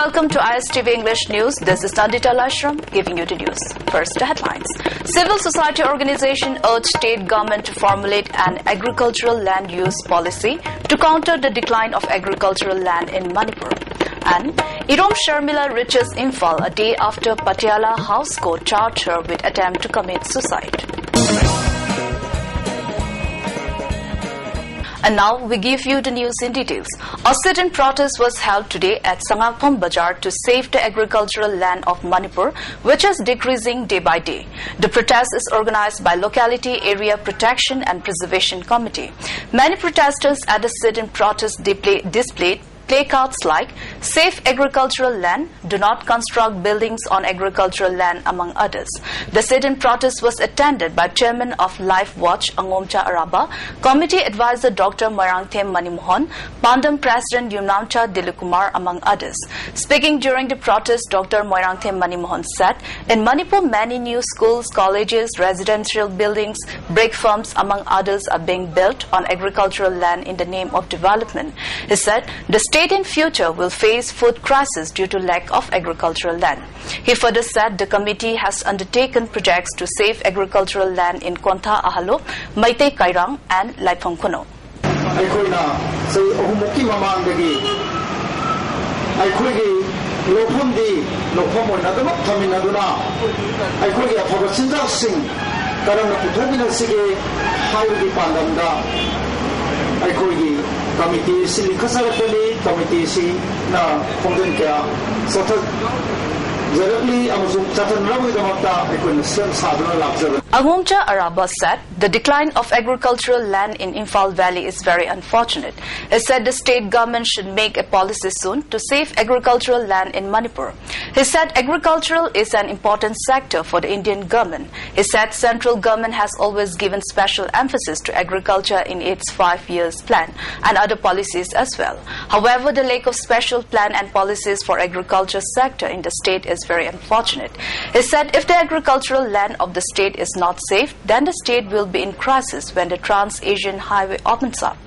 Welcome to ISTV English News. This is NANDITA LAISHRAM giving you the news. First, the headlines. Civil society organization urged state government to formulate an agricultural land use policy to counter the decline of agricultural land in Manipur. And Irom Sharmila reaches Imphal a day after Patiala House Court charged her with attempt to commit suicide. And now we give you the news in details. A sit-in protest was held today at Sangakpom Bazaar to save the agricultural land of Manipur, which is decreasing day by day. The protest is organized by Locality Area Protection and Preservation Committee. Many protesters at the sit-in protest displayed placards like "Save agricultural land, do not construct buildings on agricultural land," among others. The sit-in protest was attended by Chairman of Life Watch Angomcha Araba, Committee Advisor Dr. Moirangthem Manimohon, Pandam President Yumnamcha Dilukumar, among others. Speaking during the protest, Dr. Moirangthem Manimohon said, "In Manipur, many new schools, colleges, residential buildings, brick farms, among others, are being built on agricultural land in the name of development." He said, "The state in future will face food crisis due to lack of agricultural land." He further said the committee has undertaken projects to save agricultural land in Kontha Ahalo, Maitei Kairang, and Laipongkuno. Committee si kasarapani committee si na kongden kaya sotat directly amazon chatan rawi damata ekon sadhana laksa. Angomcha Araba said the decline of agricultural land in Imphal Valley is very unfortunate. He said the state government should make a policy soon to save agricultural land in Manipur. He said agricultural is an important sector for the Indian government. He said central government has always given special emphasis to agriculture in its 5 years plan and other policies as well. However, the lack of special plan and policies for agriculture sector in the state is very unfortunate. He said if the agricultural land of the state is not safe, then the state will be in crisis when the Trans-Asian Highway opens up.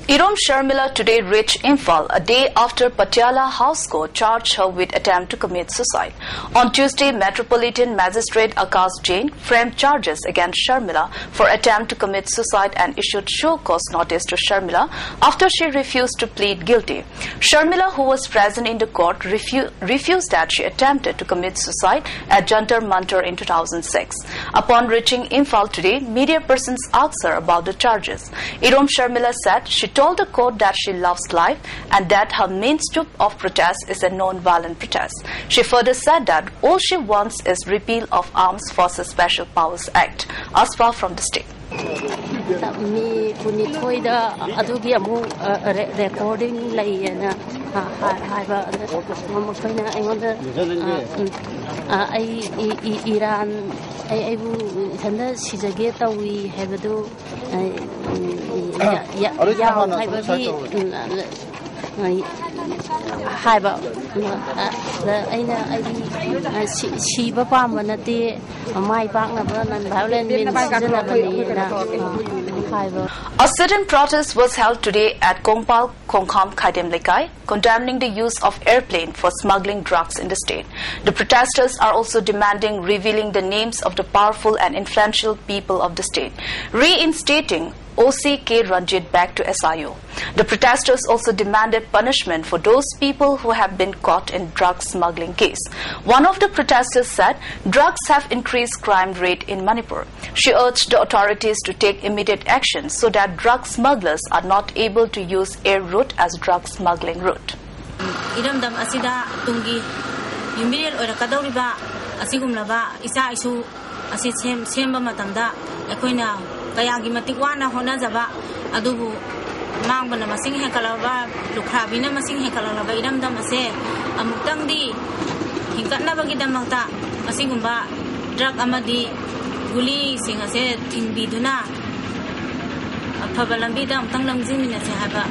Irom Sharmila today reached Imphal a day after Patiala House Court charged her with attempt to commit suicide. On Tuesday, Metropolitan Magistrate Akash Jain framed charges against Sharmila for attempt to commit suicide and issued show cause notice to Sharmila after she refused to plead guilty. Sharmila, who was present in the court, refused that she attempted to commit suicide at Jantar Mantar in 2006. Upon reaching Imphal today, media persons asked her about the charges. Irom Sharmila said she told the court that she loves life and that her main stoop of protest is a non-violent protest. She further said that all she wants is repeal of Arms Forces Special Powers Act. Aspa from the state. A sit-in protest was held today at Kongpal Kongkham Khaidem Lekai, condemning the use of airplane for smuggling drugs in the state. The protesters are also demanding revealing the names of the powerful and influential people of the state, reinstating OC.K. Ranjit back to SIO. The protesters also demanded punishment for those people who have been caught in drug smuggling case. One of the protesters said drugs have increased crime rate in Manipur. She urged the authorities to take immediate action so that drug smugglers are not able to use air route as drug smuggling route. Iramdam asida tungi immediate orakadoriba asigumlaba isa isu asit semba matamda ekoina kayagi matikwana honazaba adubu mangbana masing hekalaba lukhabina masing hekalaba iramdam ase amutangdi hingkatna bagi damangta asigumba drug amadi guli sing ase tingbiduna apabalambi da amtang lamjingmina se haba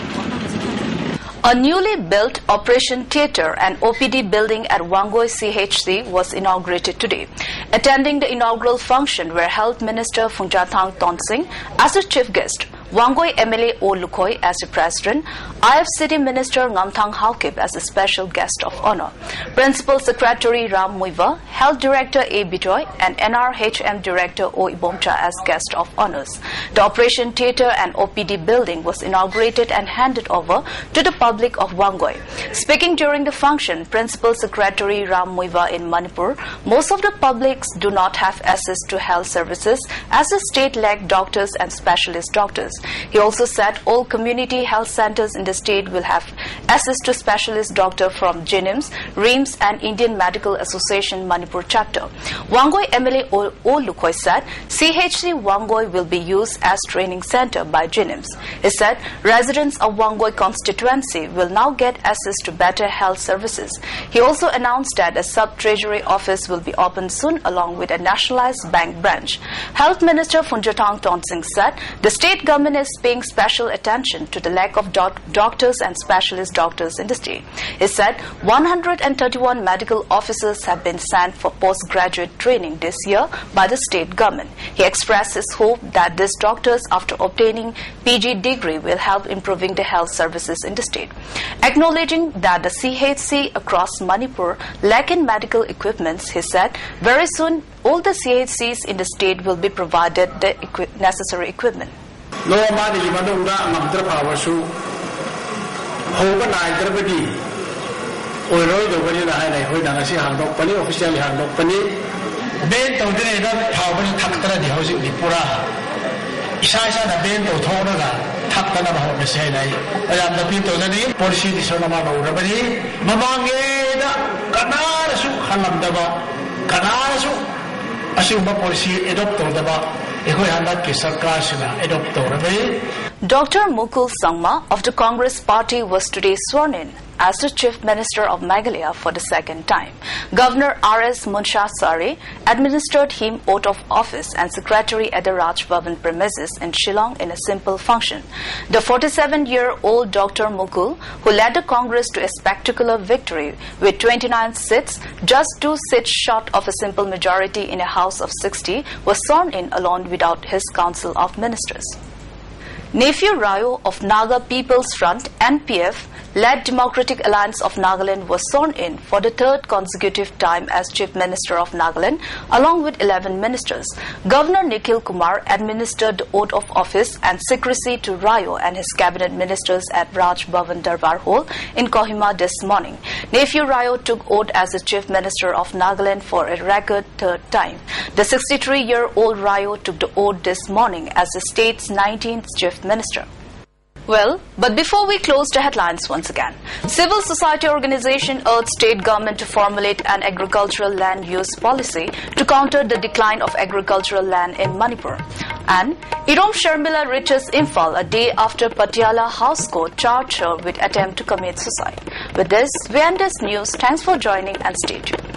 A newly built operation theatre and OPD building at Wangoi CHC was inaugurated today. Attending the inaugural function were Health Minister Phunchathang Tonsing as the chief guest, Wangoi MLA O Lukhoi as the president, IF City Minister Ngamthang Haukip as a special guest of honor, Principal Secretary Ram Muiva, Health Director A Bitoy, and NRHM Director O Ibomcha as guest of honors. The Operation Theatre and OPD building was inaugurated and handed over to the public of Wangoi. Speaking during the function, Principal Secretary Ram Muiva in Manipur, most of the publics do not have access to health services as the state lack doctors and specialist doctors. He also said all community health centers in the state will have access to specialist doctor from JNIMS, RIMS and Indian Medical Association Manipur chapter. Wangoi MLA O Lukhoi said CHC Wangoi will be used as training center by JNIMS. He said residents of Wangoi constituency will now get access to better health services. He also announced that a sub-treasury office will be opened soon along with a nationalized bank branch. Health Minister Phunchathang Tonsing said the state government is paying special attention to the lack of doctors and specialist doctors in the state. He said 131 medical officers have been sent for postgraduate training this year by the state government. He expressed his hope that these doctors, after obtaining PG degree, will help improving the health services in the state. Acknowledging that the CHC across Manipur lack in medical equipments, he said very soon all the CHCs in the state will be provided the necessary equipment. No money, you want to go power shoe. Over night, everybody. Or the way you have a hand of penny, officially hand of penny. Ben don't get enough power to cut the house in the Pura. Isaiah the Ben to Tonga, Tapana of the Sene. I am the people that need policy is on about everybody. Mamangeda, Canarasu, Halamdaba, Canarasu, assume policy adopted about. Dr. Mukul Sangma of the Congress Party was today sworn in as the Chief Minister of Meghalaya for the second time. Governor R.S. Munshasari administered him oath of office and secretary at the Raj Bhavan premises in Shillong in a simple function. The 47-year-old Dr. Mukul, who led the Congress to a spectacular victory with 29 seats, just 2 seats short of a simple majority in a House of 60, was sworn in alone without his Council of Ministers. Nephew Rayo of Naga People's Front, NPF, led Democratic Alliance of Nagaland was sworn in for the third consecutive time as Chief Minister of Nagaland, along with 11 ministers. Governor Nikhil Kumar administered the oath of office and secrecy to Rayo and his cabinet ministers at Raj Bhavan Darbar Hall in Kohima this morning. Nephew Rayo took oath as the Chief Minister of Nagaland for a record third time. The 63-year-old Rayo took the oath this morning as the state's 19th Chief Minister. Well, but before we close the headlines once again, civil society organization urged state government to formulate an agricultural land use policy to counter the decline of agricultural land in Manipur. And Irom Sharmila reaches Imphal a day after Patiala House Court charged her with attempt to commit suicide. With this, we end this news. Thanks for joining and stay tuned.